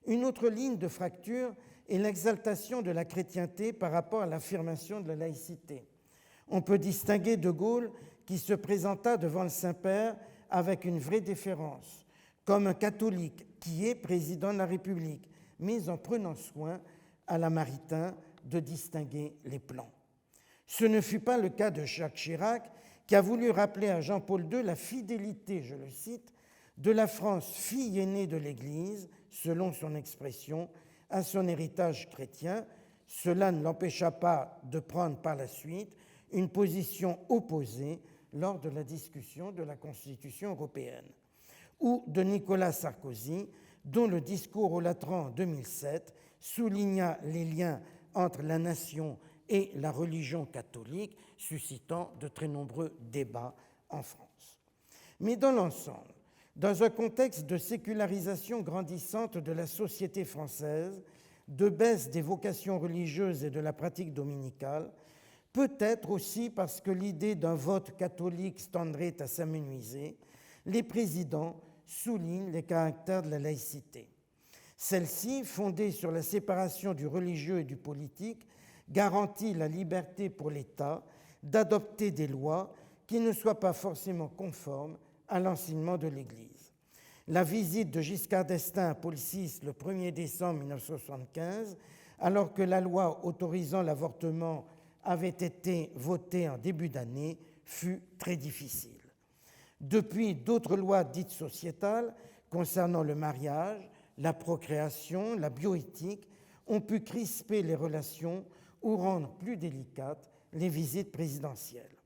Une autre ligne de fracture est l'exaltation de la chrétienté par rapport à l'affirmation de la laïcité. On peut distinguer De Gaulle qui se présenta devant le Saint-Père avec une vraie déférence, comme un catholique qui est président de la République, mais en prenant soin à la Maritain de distinguer les plans. Ce ne fut pas le cas de Jacques Chirac, qui a voulu rappeler à Jean-Paul II la fidélité, je le cite, de la France fille aînée de l'Église, selon son expression, à son héritage chrétien. Cela ne l'empêcha pas de prendre par la suite une position opposée lors de la discussion de la Constitution européenne, ou de Nicolas Sarkozy, dont le discours au Latran en 2007 souligna les liens entre la nation et la religion catholique, suscitant de très nombreux débats en France. Mais dans l'ensemble, dans un contexte de sécularisation grandissante de la société française, de baisse des vocations religieuses et de la pratique dominicale, peut-être aussi parce que l'idée d'un vote catholique tendrait à s'amenuiser, les présidents soulignent les caractères de la laïcité. Celle-ci, fondée sur la séparation du religieux et du politique, garantit la liberté pour l'État d'adopter des lois qui ne soient pas forcément conformes à l'enseignement de l'Église. La visite de Giscard d'Estaing à Paul VI le 1er décembre 1975, alors que la loi autorisant l'avortement avait été votée en début d'année, fut très difficile. Depuis, d'autres lois dites sociétales concernant le mariage, la procréation, la bioéthique ont pu crisper les relations ou rendre plus délicates les visites présidentielles.